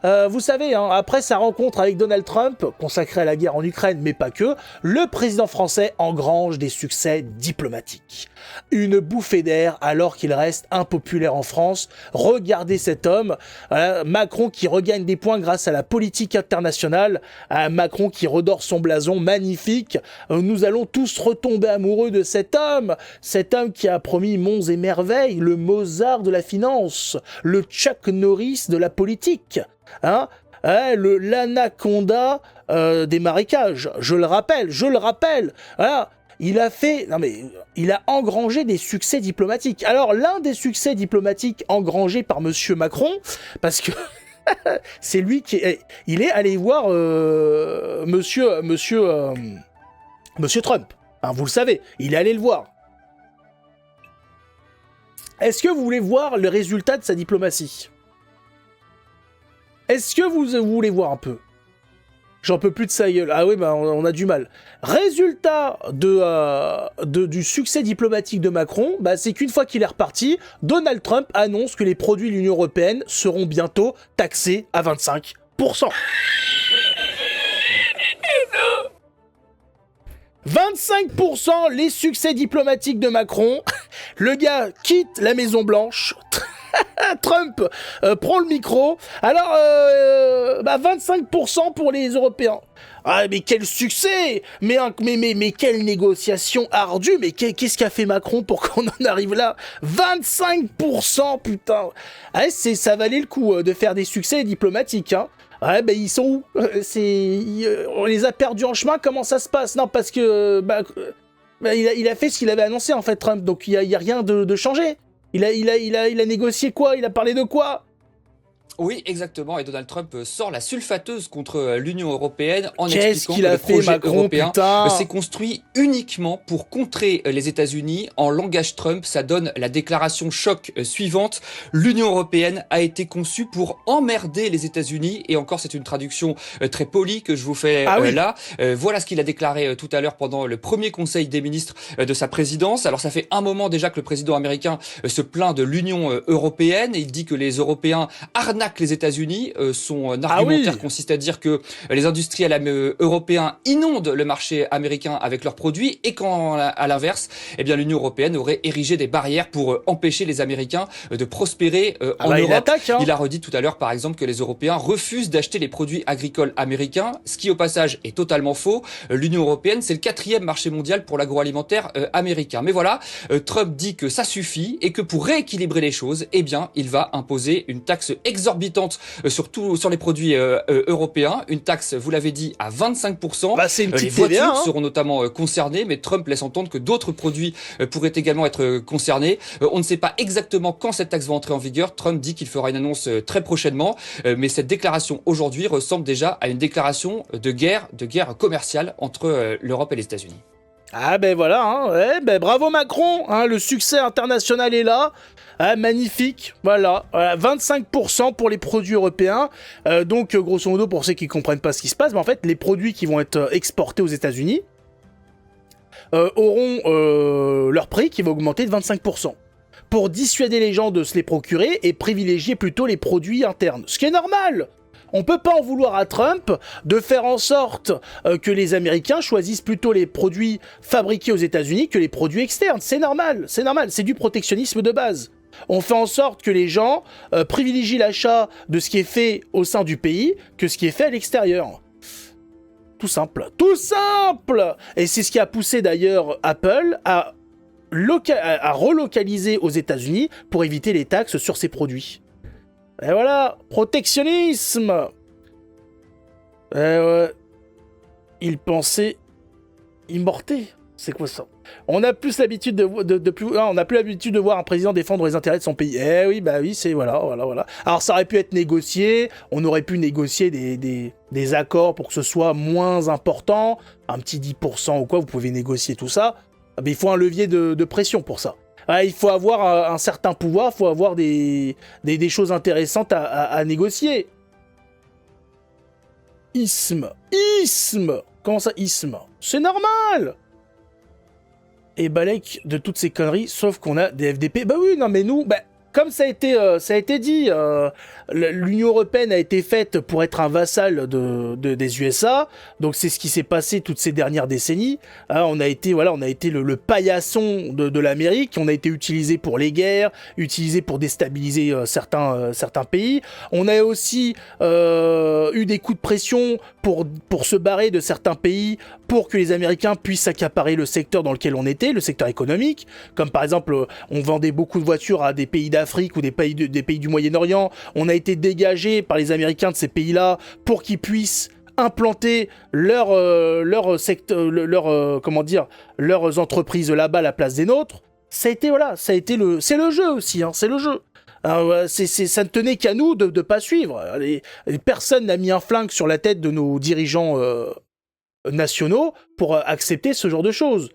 Vous savez, hein, après sa rencontre avec Donald Trump, consacrée à la guerre en Ukraine, mais pas que, le président français engrange des succès diplomatiques. Une bouffée d'air alors qu'il reste impopulaire en France. Regardez cet homme, Macron qui regagne des points grâce à la politique internationale, Macron qui redore son blason, magnifique. Nous allons tous retomber amoureux de cet homme qui a promis monts et merveilles, le Mozart de la finance, le Chuck Norris de la politique. Hein, l'anaconda des marécages, je le rappelle, voilà, il a engrangé des succès diplomatiques. Alors l'un des succès diplomatiques engrangés par Monsieur Macron, parce que c'est lui il est allé voir Monsieur Trump, hein, vous le savez, il est allé le voir. Est-ce que vous voulez voir le résultat de sa diplomatie ? Est-ce que vous voulez voir un peu ? J'en peux plus de sa gueule. Ah oui, bah on a du mal. Résultat du succès diplomatique de Macron, bah c'est qu'une fois qu'il est reparti, Donald Trump annonce que les produits de l'Union européenne seront bientôt taxés à 25%. 25% les succès diplomatiques de Macron. Le gars quitte la Maison Blanche. Trump prend le micro. Alors, 25% pour les Européens. Ah, mais quel succès! Mais quelle négociation ardue! Mais qu'est-ce qu'a fait Macron pour qu'on en arrive là? 25%, putain! Ah, ça valait le coup de faire des succès diplomatiques, hein. Ouais, ben ils sont où? On les a perdus en chemin, comment ça se passe? Non, parce que il a fait ce qu'il avait annoncé en fait, Trump, donc il y a rien de changé. Il a négocié quoi? Il a parlé de quoi? Oui, exactement. Et Donald Trump sort la sulfateuse contre l'Union européenne en Qu'est-ce expliquant qu'il que a le fait, projet Macron, européen putain s'est construit uniquement pour contrer les États-Unis. En langage Trump, ça donne la déclaration choc suivante. L'Union européenne a été conçue pour emmerder les États-Unis. Et encore, c'est une traduction très polie que je vous fais là. Voilà ce qu'il a déclaré tout à l'heure pendant le premier conseil des ministres de sa présidence. Alors, ça fait un moment déjà que le président américain se plaint de l'Union européenne. Il dit que les Européens arnaquent les États-Unis. Son argumentaire consiste à dire que les industriels européens inondent le marché américain avec leurs produits et qu'à l'inverse, eh bien l'Union européenne aurait érigé des barrières pour empêcher les Américains de prospérer en Europe. Il a redit tout à l'heure, par exemple, que les Européens refusent d'acheter les produits agricoles américains, ce qui au passage est totalement faux. L'Union européenne, c'est le 4e marché mondial pour l'agroalimentaire américain. Mais voilà, Trump dit que ça suffit et que pour rééquilibrer les choses, eh bien, il va imposer une taxe exorbitante sur les produits européens, une taxe, vous l'avez dit, à 25%. C'est une petite les voitures TVA, hein. seront notamment concernées, mais Trump laisse entendre que d'autres produits pourraient également être concernés. On ne sait pas exactement quand cette taxe va entrer en vigueur. Trump dit qu'il fera une annonce très prochainement, mais cette déclaration aujourd'hui ressemble déjà à une déclaration de guerre commerciale entre l'Europe et les États-Unis. Ah ben voilà, hein. Ouais, bravo Macron, hein, le succès international est là. Ah, magnifique, voilà, 25% pour les produits européens. Donc, grosso modo, pour ceux qui ne comprennent pas ce qui se passe, mais en fait, les produits qui vont être exportés aux États-Unis auront leur prix qui va augmenter de 25%. Pour dissuader les gens de se les procurer et privilégier plutôt les produits internes. Ce qui est normal! On peut pas en vouloir à Trump de faire en sorte que les Américains choisissent plutôt les produits fabriqués aux États-Unis que les produits externes. C'est normal, c'est du protectionnisme de base. On fait en sorte que les gens privilégient l'achat de ce qui est fait au sein du pays que ce qui est fait à l'extérieur. Tout simple. Et c'est ce qui a poussé d'ailleurs Apple à relocaliser aux États-Unis pour éviter les taxes sur ses produits. Et voilà, protectionnisme. Il pensait immorté. C'est quoi ça? On n'a plus l'habitude on n'a plus l'habitude de voir un président défendre les intérêts de son pays. Eh oui, bah oui, c'est voilà. Alors ça aurait pu être négocié, on aurait pu négocier des accords pour que ce soit moins important, un petit 10% ou quoi, vous pouvez négocier tout ça. Mais il faut un levier de pression pour ça. Il faut avoir un certain pouvoir, il faut avoir des choses intéressantes à négocier. Isme. Comment ça, isme? C'est normal. Et balèque de toutes ces conneries, sauf qu'on a des FDP. Bah oui, non mais nous, comme ça a été dit, l'Union européenne a été faite pour être un vassal des USA, donc c'est ce qui s'est passé toutes ces dernières décennies. Hein, on a été le paillasson de l'Amérique, on a été utilisé pour les guerres, utilisé pour déstabiliser certains pays. On a aussi eu des coups de pression pour se barrer de certains pays, pour que les Américains puissent accaparer le secteur dans lequel on était, le secteur économique, comme par exemple, on vendait beaucoup de voitures à des pays d'Afrique ou des pays du Moyen-Orient. On a été dégagé par les Américains de ces pays-là pour qu'ils puissent implanter leurs entreprises là-bas à la place des nôtres. C'est le jeu aussi, hein, c'est le jeu. Ça ne tenait qu'à nous de pas suivre. Personne n'a mis un flingue sur la tête de nos dirigeants nationaux pour accepter ce genre de choses.